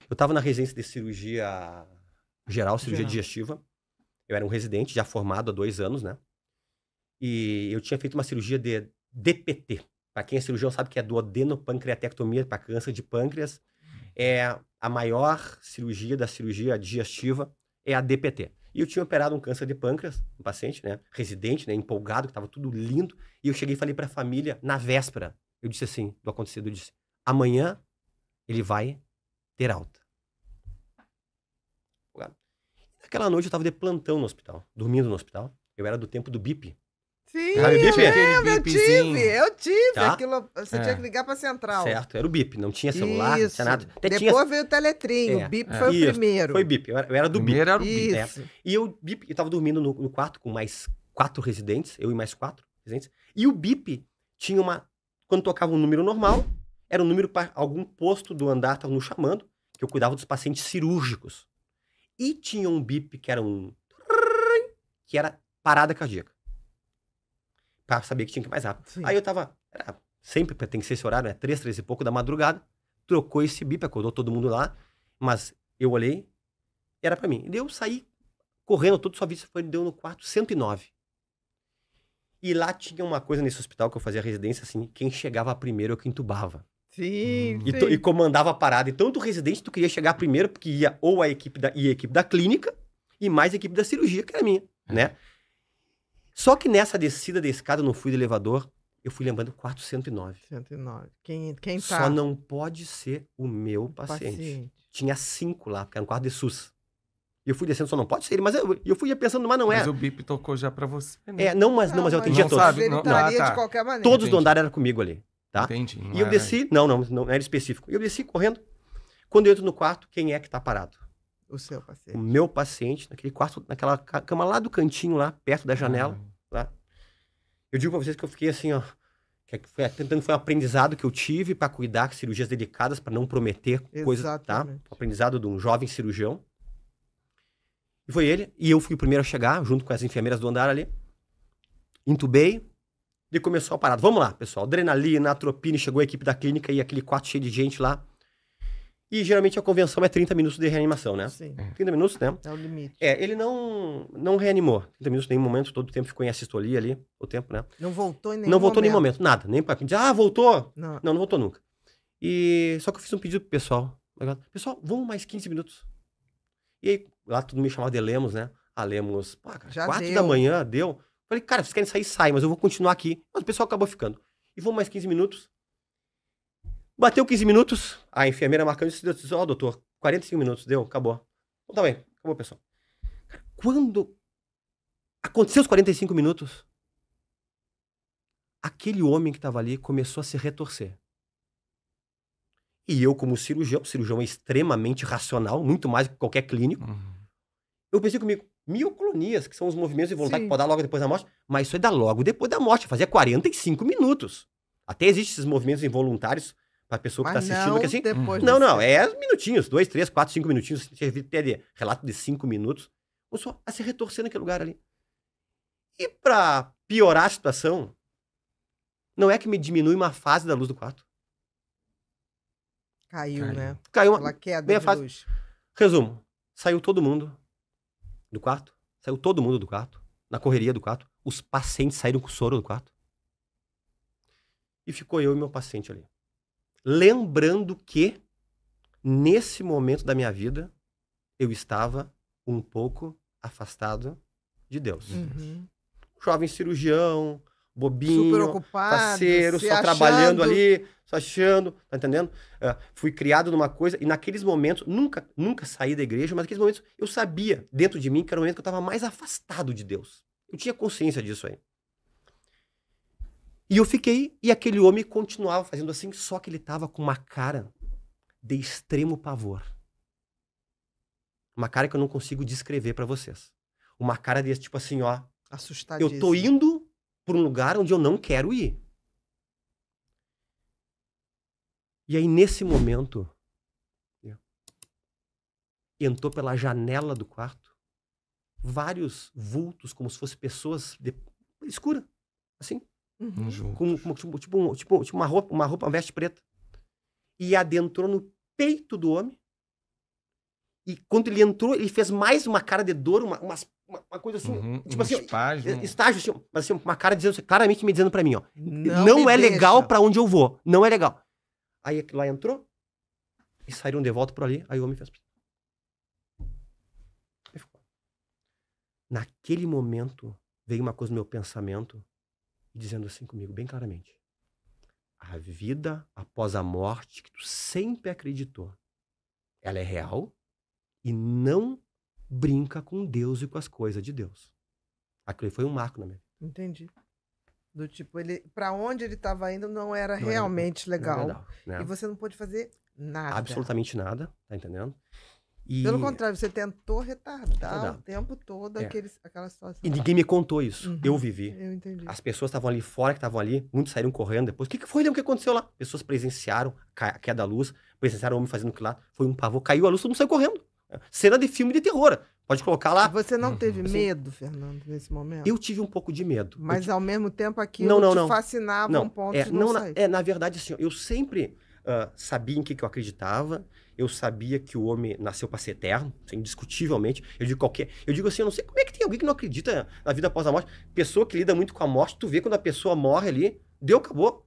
Eu estava na residência de cirurgia geral, cirurgia digestiva. Eu era um residente, já formado há 2 anos, né? E eu tinha feito uma cirurgia de DPT. Para quem é cirurgião sabe que é duodenopancreatectomia para câncer de pâncreas. É a maior cirurgia da cirurgia digestiva, é a DPT. E eu tinha operado um câncer de pâncreas, um paciente, né? Residente, né? Empolgado, que estava tudo lindo. E eu cheguei e falei para a família, na véspera, eu disse assim, do acontecido, eu disse, amanhã ele vai ter alta. Naquela noite eu estava de plantão no hospital, dormindo no hospital. Eu era do tempo do BIP. Sim, Sabe o BIP? eu tive. Tá? Aquilo, você tinha que ligar pra central. Certo, era o BIP, não tinha celular, não tinha nada. Até depois veio o Teletrim, o BIP foi o primeiro. Foi o BIP, eu era do BIP. Primeiro era o BIP. Isso. E eu tava dormindo no quarto com mais 4 residentes, eu e mais 4 residentes. E o BIP tinha quando tocava um número normal, era um número para algum posto do andar, estavam nos chamando, que eu cuidava dos pacientes cirúrgicos. E tinha um BIP que era parada cardíaca. Pra saber que tinha que ir mais rápido. Sim. Aí eu tava, sempre tem que ser esse horário, né? 3 e pouco da madrugada, trocou esse BIP, acordou todo mundo lá, mas eu olhei, era pra mim. E daí eu saí correndo, todo sua vista deu no quarto 109. E lá tinha uma coisa nesse hospital que eu fazia residência, assim, quem chegava primeiro é o que entubava. Sim, E comandava a parada. Então, tu residente, tu queria chegar primeiro, porque ia ou a equipe da clínica e mais a equipe da cirurgia, que era minha, né? Só que nessa descida da escada, eu não fui de elevador, eu fui lembrando 409. 109. Quem tá? Só não pode ser o meu paciente. Tinha 5 lá, porque era um quarto de SUS. E eu fui descendo, só não pode ser ele. Mas eu fui pensando, mas não é. Mas o BIP tocou já pra você, né? Mas eu atendia não todos. sabe, Ele estaria de qualquer maneira. Todos do andar eram comigo ali, tá? Entendi. E eu desci, não era específico. E eu desci correndo. Quando eu entro no quarto, quem é que tá parado? O seu paciente. O meu paciente, naquele quarto, naquela cama lá do cantinho, lá, perto da janela. Lá. Eu digo pra vocês que eu fiquei assim, ó. Foi um aprendizado que eu tive pra cuidar de cirurgias delicadas, pra não prometer coisas, tá? Um aprendizado de um jovem cirurgião. E foi ele. E eu fui o primeiro a chegar, junto com as enfermeiras do andar ali. Intubei. E começou a parada. Vamos lá, pessoal. Adrenalina, atropina, chegou a equipe da clínica e aquele quarto cheio de gente lá. E geralmente a convenção é 30 minutos de reanimação, né? Sim. 30 minutos, né? É o limite. Ele não reanimou. 30 minutos em nenhum momento, todo o tempo ficou em assistolia ali, o tempo, né? Não voltou em nenhum momento. Não voltou em nenhum momento, nada. Nem pra dizer, voltou. Não. Não voltou nunca. E só que eu fiz um pedido pro pessoal. Pessoal, vamos mais 15 minutos. E aí, lá todo mundo me chamava de Lemos, né? Lemos, cara, 4 da manhã, deu. Falei, cara, vocês querem sair, sai, mas eu vou continuar aqui. Mas o pessoal acabou ficando. E vamos mais 15 minutos. Bateu 15 minutos, a enfermeira marcando e disse, doutor, 45 minutos, deu, acabou. Então tá bem, acabou, pessoal. Quando aconteceu os 45 minutos, aquele homem que tava ali começou a se retorcer. E eu, como cirurgião é extremamente racional, muito mais que qualquer clínico, eu pensei comigo, mioclonias, que são os movimentos involuntários que podem dar logo depois da morte, mas isso aí dá logo depois da morte, fazia 45 minutos. Até existem esses movimentos involuntários pra pessoa que tá assistindo, que assim... Não, é minutinhos, 2, 3, 4, 5 minutinhos, você até relato de 5 minutos, começou a se retorcer naquele lugar ali. E pra piorar a situação, não é que me diminui uma fase da luz do quarto. Caiu, né? Caiu uma queda de luz. Resumo, saiu todo mundo do quarto, na correria do quarto, os pacientes saíram com soro do quarto. E ficou eu e meu paciente ali. Lembrando que, nesse momento da minha vida, eu estava um pouco afastado de Deus. Jovem cirurgião, bobinho, super ocupado, parceiro, só trabalhando ali, só achando, tá entendendo? Fui criado numa coisa, e naqueles momentos, nunca saí da igreja, mas naqueles momentos eu sabia, dentro de mim, que era o momento que eu estava mais afastado de Deus. Eu tinha consciência disso aí. E eu fiquei, e aquele homem continuava fazendo assim, só que ele tava com uma cara de extremo pavor. Uma cara que eu não consigo descrever pra vocês. Uma cara desse tipo assim, ó. Assustadíssimo. Eu tô indo pra um lugar onde eu não quero ir. E aí, nesse momento, entrou pela janela do quarto vários vultos, como se fossem pessoas escuras, assim. Tipo uma roupa, uma veste preta. E adentrou no peito do homem E quando ele entrou, ele fez mais uma cara de dor, uma coisa assim, tipo assim, estágio, assim, mas assim, uma cara dizendo, claramente me dizendo pra mim, ó, não é legal pra onde eu vou, não é legal. Aí aquilo lá entrou, e saíram de volta por ali, aí o homem fez. Naquele momento, veio uma coisa no meu pensamento, dizendo assim comigo, bem claramente. A vida após a morte, que tu sempre acreditou, ela é real e não brinca com Deus e com as coisas de Deus. Aquilo foi um marco na minha vida. Entendi. Do tipo, pra onde ele estava indo não era realmente legal. Né? E você não pôde fazer nada. Absolutamente nada, tá entendendo? E... Pelo contrário, você tentou retardar o tempo todo aquela situação. E ninguém me contou isso. Eu vivi. Eu entendi. As pessoas estavam ali fora, que estavam ali, muitos saíram correndo depois. O que foi, o que aconteceu lá? Pessoas presenciaram a queda da luz, presenciaram o homem fazendo aquilo lá. Foi um pavor, caiu a luz, todo mundo saiu correndo. Cena de filme de terror. Pode colocar lá. E você não teve medo, Fernando, nesse momento? Eu tive um pouco de medo. Mas ao mesmo tempo aquilo te fascinava um ponto de não sair. Na verdade, assim, eu sempre sabia em que eu acreditava. Eu sabia que o homem nasceu para ser eterno, indiscutivelmente. Eu digo assim, eu não sei como é que tem alguém que não acredita na vida após a morte. Pessoa que lida muito com a morte, tu vê quando a pessoa morre ali, deu, acabou.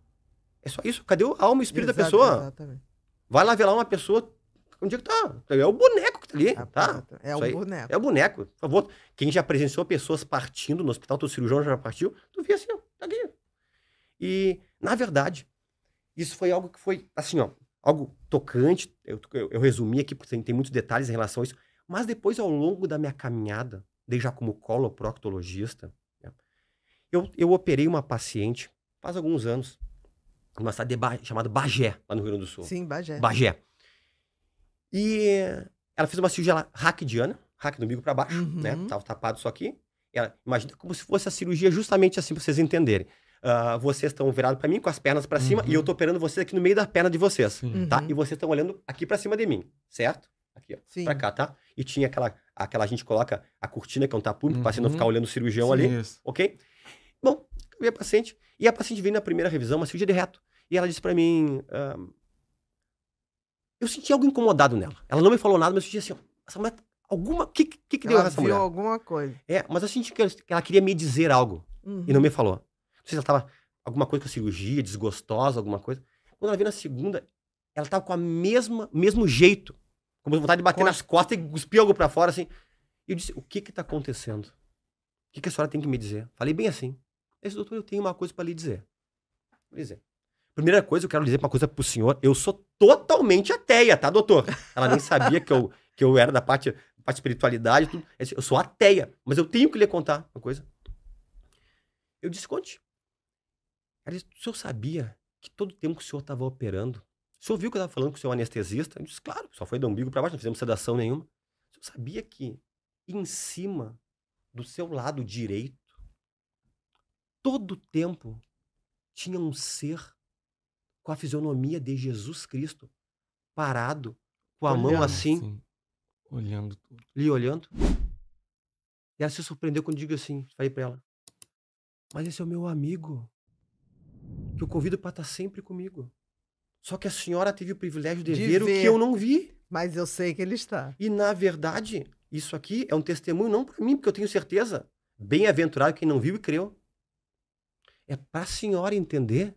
É só isso. Cadê a alma e o espírito da pessoa? Exatamente. Vai lá ver lá uma pessoa, onde é que tá? É o boneco que tá ali, tá? É o boneco. É o boneco, por favor. Quem já presenciou pessoas partindo no hospital, teu cirurgião já partiu, tu vê assim, ó, tá aqui. E, na verdade, isso foi algo que foi, assim, ó, algo tocante. Eu resumi aqui, porque tem muitos detalhes em relação a isso. Mas depois, ao longo da minha caminhada, desde já como coloproctologista, né, eu operei uma paciente, faz alguns anos, numa cidade chamada Bagé, lá no Rio Grande do Sul. Sim, Bagé. Bagé. E ela fez uma cirurgia lá, raquidiana, do umbigo para baixo, né? Tava tapado só aqui. Imagina como se fosse a cirurgia justamente assim, pra vocês entenderem. Vocês estão virados para mim com as pernas para cima e eu tô operando vocês aqui no meio da perna de vocês, tá? E vocês estão olhando aqui para cima de mim, certo? Aqui, ó, pra cá, tá? E tinha aquela a gente coloca a cortina, que é um tapume, para o paciente não ficar olhando o cirurgião ali, ok? Bom, eu vi a paciente, e a paciente veio na primeira revisão, uma cirurgia de reto, e ela disse para mim, eu senti algo incomodado nela. Ela não me falou nada, mas eu senti assim, ó, essa mulher, o que deu essa mulher? Ela viu alguma coisa. Mas eu senti que ela queria me dizer algo, e não me falou. Não sei se ela tava alguma coisa com a cirurgia, desgostosa, alguma coisa. Quando ela veio na segunda, ela tava com mesmo jeito. Com vontade de bater nas costas e cuspir algo pra fora, assim. E eu disse, o que tá acontecendo? O que a senhora tem que me dizer? Falei bem assim. Esse doutor, eu tenho uma coisa pra lhe dizer. Vou dizer. Primeira coisa, eu quero dizer uma coisa pro senhor. Eu sou totalmente ateia, tá, doutor? Ela nem sabia que eu era da parte espiritualidade, tudo. Eu sou ateia, mas eu tenho que lhe contar uma coisa. Eu disse, conte. Ela disse, o senhor sabia que todo o tempo que o senhor estava operando, o senhor viu que eu estava falando com o seu anestesista? Eu disse, claro, só foi do umbigo para baixo, não fizemos sedação nenhuma. O senhor sabia que em cima do seu lado direito, todo o tempo, tinha um ser com a fisionomia de Jesus Cristo, parado, com a mão assim, olhando tudo. Lhe olhando. E ela se surpreendeu quando eu digo assim, falei para ela, mas esse é o meu amigo, que eu convido para estar sempre comigo. Só que a senhora teve o privilégio de ver o que eu não vi. Mas eu sei que ele está. E, na verdade, isso aqui é um testemunho não para mim, porque eu tenho certeza. Bem-aventurado quem não viu e creu. É para a senhora entender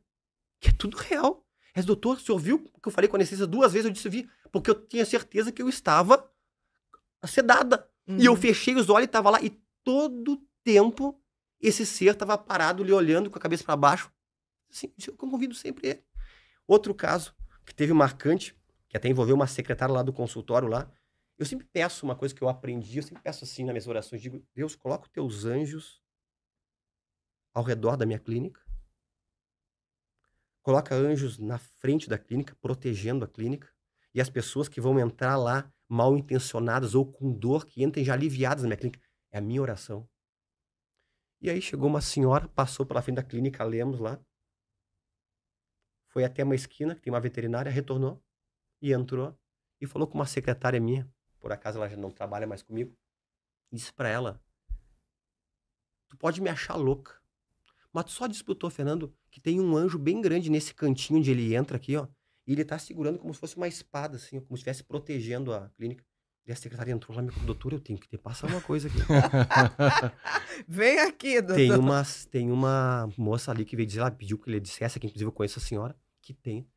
que é tudo real. Doutor, o senhor viu que eu falei com a anestesista 2 vezes? Eu disse, vi, porque eu tinha certeza que eu estava sedada. E eu fechei os olhos e estava lá. E todo tempo, esse ser estava parado, lhe olhando com a cabeça para baixo. Assim, eu convido sempre ele. Outro caso que teve marcante, que até envolveu uma secretária lá do consultório lá. Eu sempre peço uma coisa que eu aprendi, eu sempre peço assim nas minhas orações, digo, Deus, coloca os teus anjos ao redor da minha clínica. Coloca anjos na frente da clínica, protegendo a clínica. E as pessoas que vão entrar lá mal intencionadas ou com dor, que entrem já aliviadas na minha clínica. É a minha oração. E aí chegou uma senhora, passou pela frente da clínica Lemos lá, foi até uma esquina, que tem uma veterinária, retornou e entrou e falou com uma secretária minha, por acaso ela já não trabalha mais comigo, e disse pra ela, tu pode me achar louca, mas tu só disputou, Fernando, que tem um anjo bem grande nesse cantinho onde ele entra aqui, ó, e ele tá segurando como se fosse uma espada, assim, como se estivesse protegendo a clínica. E a secretária entrou lá, me falou, doutor, eu tenho que te passar uma coisa aqui. Vem aqui, doutor. Tem uma moça ali que veio dizer, ela pediu que ele dissesse, que inclusive eu conheço a senhora, que tem.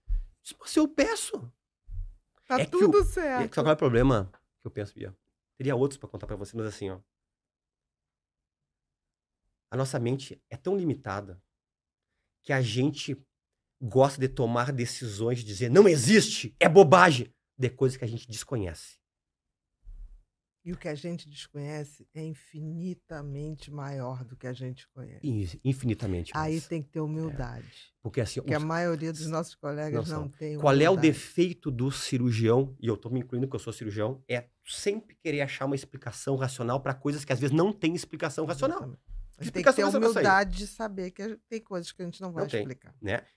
Mas eu peço. Tá tudo certo. Só qual é o problema que eu penso, Bia? Teria outros pra contar pra você, mas assim, ó. A nossa mente é tão limitada que a gente gosta de tomar decisões, de dizer, não existe, é bobagem, de coisas que a gente desconhece. E o que a gente desconhece é infinitamente maior do que a gente conhece. Infinitamente mais. Aí tem que ter humildade. Porque assim, a maioria dos nossos colegas não tem humildade. Qual é o defeito do cirurgião, e eu tô me incluindo porque eu sou cirurgião, é sempre querer achar uma explicação racional para coisas que às vezes não tem explicação racional. A gente tem que ter humildade de saber que tem coisas que a gente não vai explicar. Né?